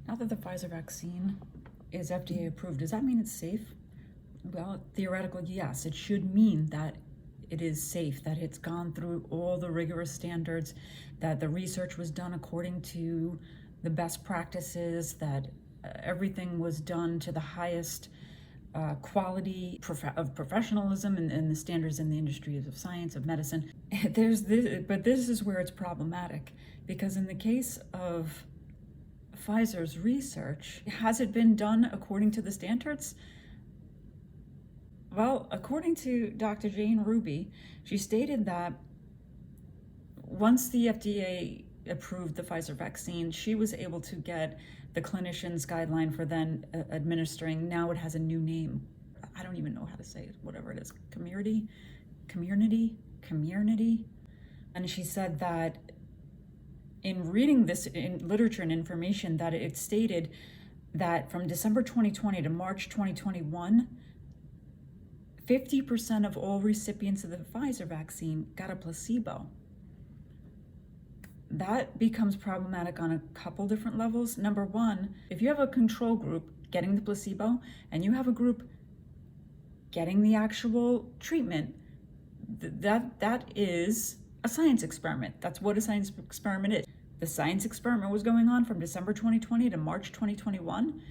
Now that the Pfizer vaccine is FDA approved, does that mean it's safe? Well, theoretically, yes. It should mean that it is safe, that it's gone through all the rigorous standards, that the research was done according to the best practices, that everything was done to the highest quality of professionalism and the standards in the industries of science, of medicine. But this is where it's problematic, because in the case of Pfizer's research, has it been done according to the standards? Well, according to Dr. Jane Ruby, she stated that once the FDA approved the Pfizer vaccine, she was able to get the clinician's guideline for then administering. Now it has a new name. I don't even know how to say it, whatever it is. Community. And she said that in reading this in literature and information, that it stated that from December 2020 to March 2021, 50% of all recipients of the Pfizer vaccine got a placebo. That becomes problematic on a couple different levels. Number one, if you have a control group getting the placebo and you have a group getting the actual treatment, that is a science experiment. That's what a science experiment is. The science experiment was going on from December 2020 to March 2021.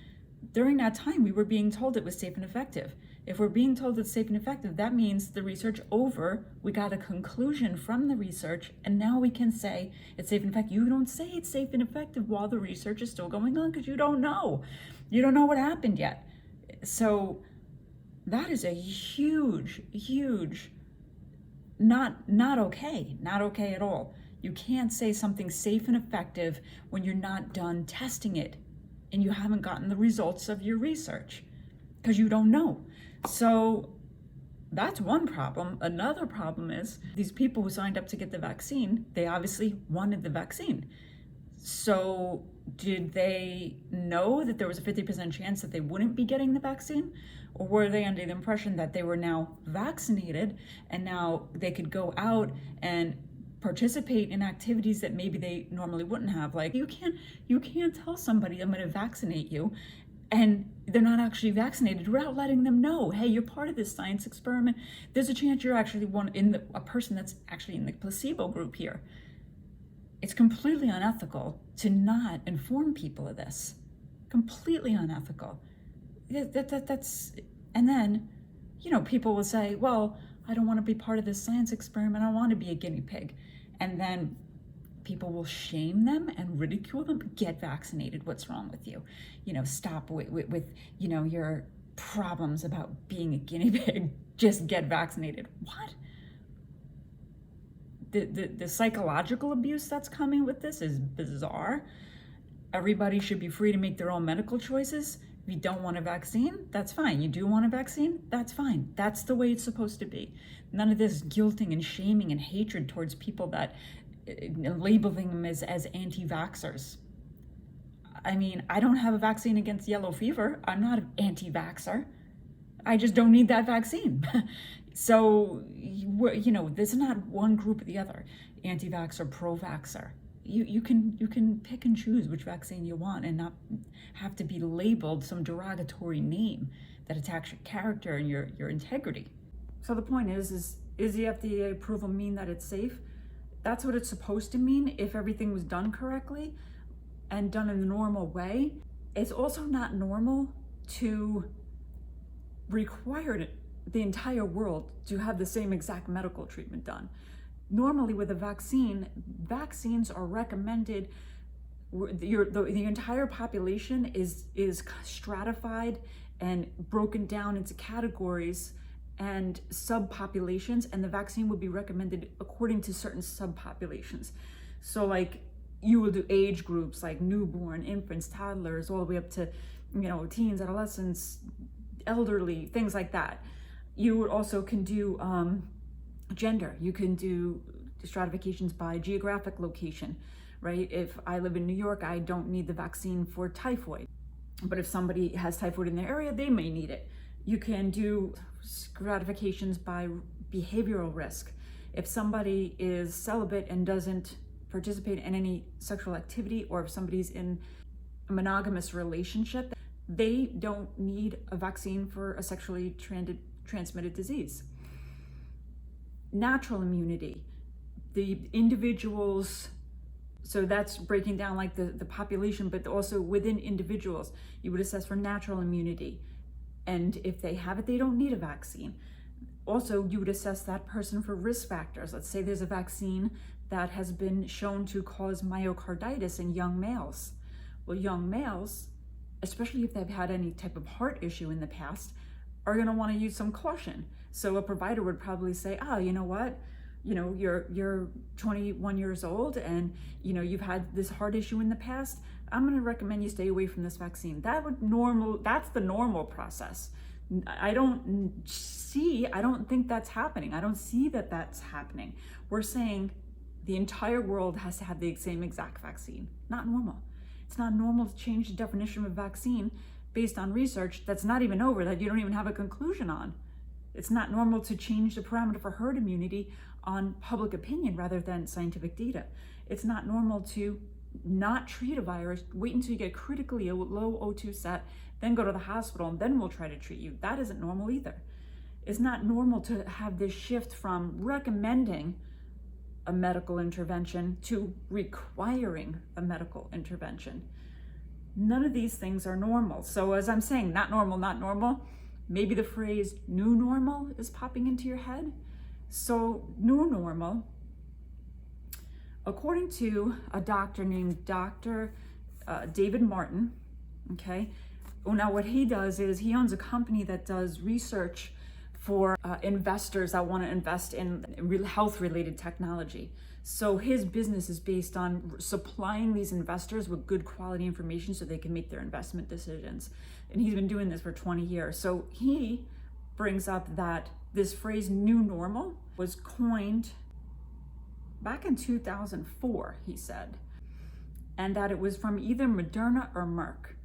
During that time, we were being told it was safe and effective. If we're being told it's safe and effective, that means the research over, we got a conclusion from the research, and now we can say it's safe and effective. You don't say it's safe and effective while the research is still going on, because you don't know. You don't know what happened yet. So that is a huge, not okay at all. You can't say something's safe and effective when you're not done testing it and you haven't gotten the results of your research, because you don't know. So that's one problem. Another problem is these people who signed up to get the vaccine, they obviously wanted the vaccine. So did they know that there was a 50% chance that they wouldn't be getting the vaccine? Or were they under the impression that they were now vaccinated and now they could go out and participate in activities that maybe they normally wouldn't have? Like, you can't tell somebody I'm going to vaccinate you and they're not actually vaccinated without letting them know, hey, you're part of this science experiment. There's a chance you're actually a person that's actually in the placebo group here. It's completely unethical to not inform people of this. Completely unethical. That's, and then, people will say, well, I don't want to be part of this science experiment. I want to be a guinea pig. And then people will shame them and ridicule them. Get vaccinated. What's wrong with you? Stop with your problems about being a guinea pig. Just get vaccinated. What? The psychological abuse that's coming with this is bizarre. Everybody should be free to make their own medical choices. If you don't want a vaccine, that's fine. You do want a vaccine, that's fine. That's the way it's supposed to be. None of this guilting and shaming and hatred towards people that labeling them as anti-vaxxers. I mean, I don't have a vaccine against yellow fever. I'm not an anti-vaxxer. I just don't need that vaccine. So, this is not one group or the other, anti-vaxxer, pro-vaxxer. You can pick and choose which vaccine you want and not have to be labeled some derogatory name that attacks your character and your integrity. So the point is the FDA approval mean that it's safe? That's what it's supposed to mean if everything was done correctly and done in the normal way. It's also not normal to require the entire world to have the same exact medical treatment done. Normally with a vaccine, vaccines are recommended, the entire population is stratified and broken down into categories and subpopulations, and the vaccine would be recommended according to certain subpopulations. So like you will do age groups like newborn, infants, toddlers, all the way up to, teens, adolescents, elderly, things like that. You also can do gender. You can do stratifications by geographic location, right? If I live in New York, I don't need the vaccine for typhoid. But if somebody has typhoid in their area, they may need it. You can do stratifications by behavioral risk. If somebody is celibate and doesn't participate in any sexual activity, or if somebody's in a monogamous relationship, they don't need a vaccine for a sexually transmitted disease. Natural immunity, the individuals, so that's breaking down like the population, but also within individuals, you would assess for natural immunity. And if they have it, they don't need a vaccine. Also, you would assess that person for risk factors. Let's say there's a vaccine that has been shown to cause myocarditis in young males. Well, young males, especially if they've had any type of heart issue in the past, are going to want to use some caution. So a provider would probably say, you know what? You're 21 years old and you've had this heart issue in the past. I'm going to recommend you stay away from this vaccine. That's the normal process. I don't think that's happening. I don't see that that's happening. We're saying the entire world has to have the same exact vaccine. Not normal. It's not normal to change the definition of a vaccine based on research that's not even over, that you don't even have a conclusion on. It's not normal to change the parameter for herd immunity on public opinion rather than scientific data. It's not normal to not treat a virus, wait until you get critically low O2 set, then go to the hospital, and then we'll try to treat you. That isn't normal either. It's not normal to have this shift from recommending a medical intervention to requiring a medical intervention. None of these things are normal. So as I'm saying, not normal, not normal, maybe the phrase new normal is popping into your head. So new normal, according to a doctor named Dr. David Martin, okay? Well, now what he does is he owns a company that does research for investors that want to invest in health-related technology. So his business is based on supplying these investors with good quality information so they can make their investment decisions. And he's been doing this for 20 years. So he brings up that this phrase new normal was coined back in 2004, he said, and that it was from either Moderna or Merck.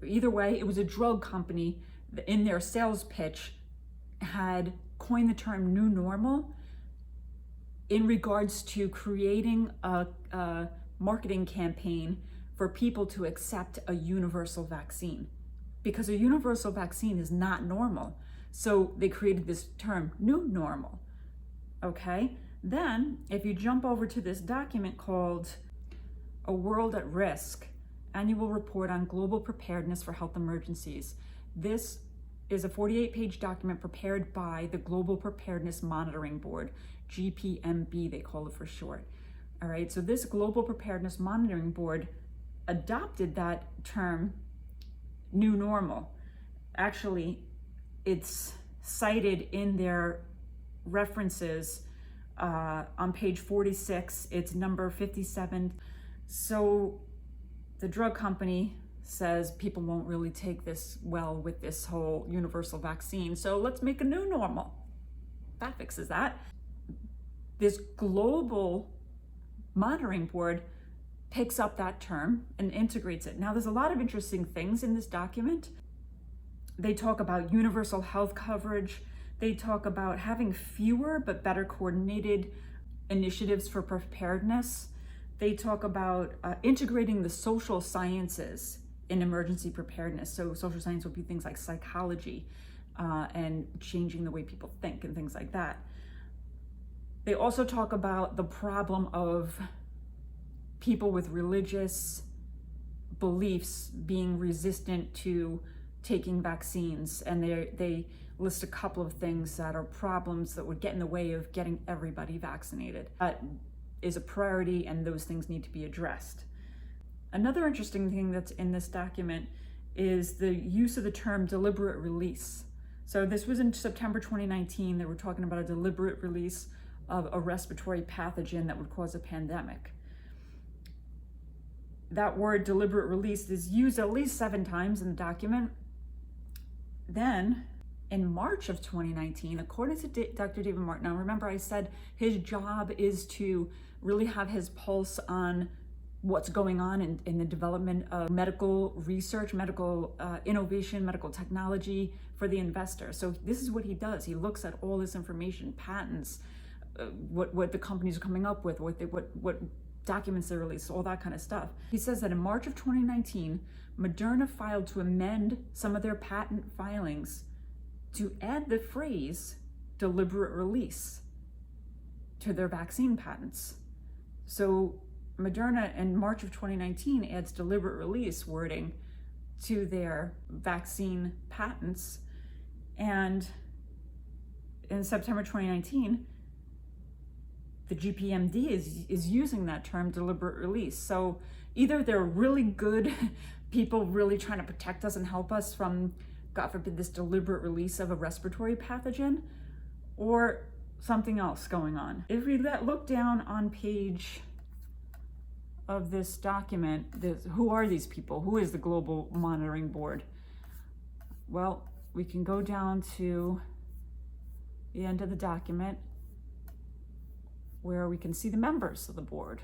Either way, it was a drug company that in their sales pitch had coined the term new normal in regards to creating a marketing campaign for people to accept a universal vaccine, because a universal vaccine is not normal. So they created this term, new normal, okay? Then, if you jump over to this document called A World at Risk, Annual Report on Global Preparedness for Health Emergencies. This is a 48-page document prepared by the Global Preparedness Monitoring Board, GPMB, they call it for short. All right, so this Global Preparedness Monitoring Board adopted that term, new normal. Actually, it's cited in their references on page 46, it's number 57. So the drug company says people won't really take this well with this whole universal vaccine, so let's make a new normal. That fixes that. This global monitoring board picks up that term and integrates it. Now, there's a lot of interesting things in this document. They talk about universal health coverage. They talk about having fewer but better coordinated initiatives for preparedness. They talk about integrating the social sciences in emergency preparedness. So social science would be things like psychology and changing the way people think and things like that. They also talk about the problem of people with religious beliefs being resistant to taking vaccines, and they list a couple of things that are problems that would get in the way of getting everybody vaccinated. That is a priority, and those things need to be addressed. Another interesting thing that's in this document is the use of the term deliberate release. So this was in September 2019. They were talking about a deliberate release of a respiratory pathogen that would cause a pandemic. That word deliberate release is used at least 7 times in the document. Then in March of 2019, according to Dr. David Martin, now remember I said his job is to really have his pulse on what's going on in the development of medical research, medical innovation, medical technology for the investor. So this is what he does. He looks at all this information, patents, what the companies are coming up with, what documents they released, all that kind of stuff. He says that in March of 2019, Moderna filed to amend some of their patent filings to add the phrase deliberate release to their vaccine patents. So Moderna in March of 2019 adds deliberate release wording to their vaccine patents. And in September 2019, the GPMD is using that term deliberate release. So either they're really good people really trying to protect us and help us from, God forbid, this deliberate release of a respiratory pathogen, or something else going on. If we look down on page of this document, who are these people? Who is the Global Monitoring Board? Well, we can go down to the end of the document where we can see the members of the board,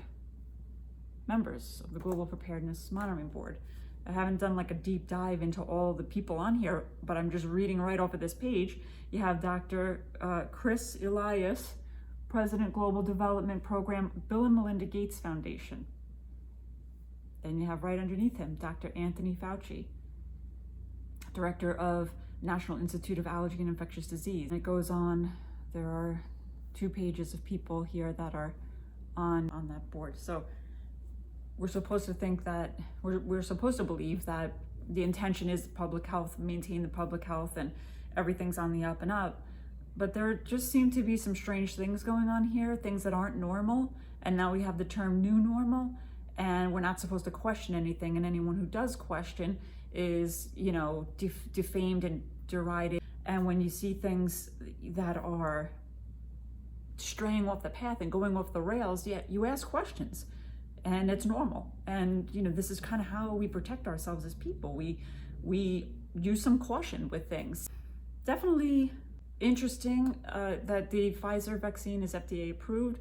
members of the Global Preparedness Monitoring Board. I haven't done like a deep dive into all the people on here, but I'm just reading right off of this page. You have Dr. Chris Elias, President Global Development Program, Bill and Melinda Gates Foundation. Then you have right underneath him, Dr. Anthony Fauci, Director of National Institute of Allergy and Infectious Disease. And it goes on, there are 2 pages of people here that are on that board. So we're supposed to think that, we're supposed to believe that the intention is public health, maintain the public health, and everything's on the up and up. But there just seem to be some strange things going on here, things that aren't normal. And now we have the term new normal, and we're not supposed to question anything. And anyone who does question is, defamed and derided. And when you see things that are straying off the path and going off the rails, yet you ask questions. And it's normal. And, this is kind of how we protect ourselves as people. We use some caution with things. Definitely interesting that the Pfizer vaccine is FDA approved.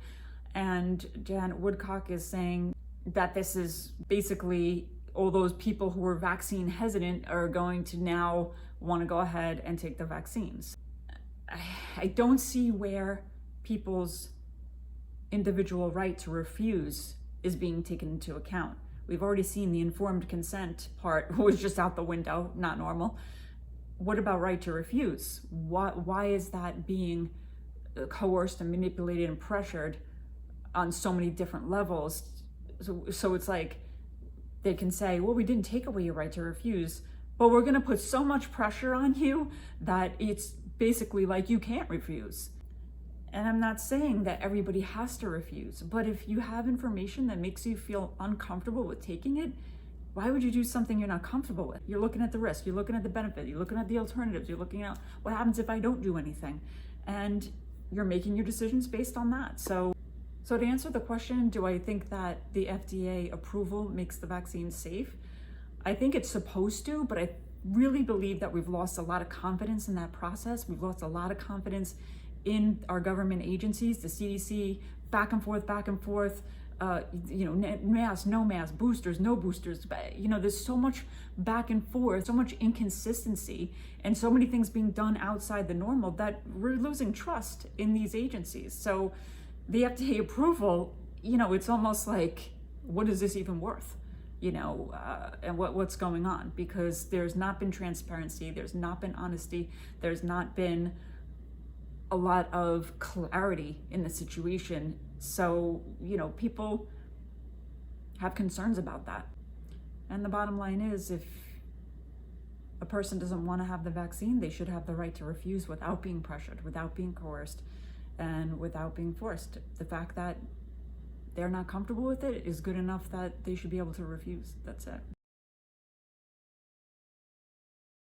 And Janet Woodcock is saying that this is basically all those people who were vaccine hesitant are going to now want to go ahead and take the vaccines. I don't see where people's individual right to refuse is being taken into account. We've already seen the informed consent part was just out the window, not normal. What about right to refuse? Why is that being coerced and manipulated and pressured on so many different levels? So it's like they can say, well, we didn't take away your right to refuse, but we're gonna put so much pressure on you that it's basically like you can't refuse. And I'm not saying that everybody has to refuse, but if you have information that makes you feel uncomfortable with taking it, why would you do something you're not comfortable with? You're looking at the risk, you're looking at the benefit, you're looking at the alternatives, you're looking at what happens if I don't do anything. And you're making your decisions based on that. So to answer the question, do I think that the FDA approval makes the vaccine safe? I think it's supposed to, but I really believe that we've lost a lot of confidence in that process. We've lost a lot of confidence in our government agencies, the CDC, back and forth, mask, no mask, boosters, no boosters. There's so much back and forth, so much inconsistency, and so many things being done outside the normal that we're losing trust in these agencies. So the FDA approval, it's almost like, what is this even worth? And what's going on? Because there's not been transparency, there's not been honesty, there's not been a lot of clarity in the situation. So, people have concerns about that. And the bottom line is, if a person doesn't want to have the vaccine, they should have the right to refuse without being pressured, without being coerced, and without being forced. The fact that they're not comfortable with it is good enough that they should be able to refuse. That's it.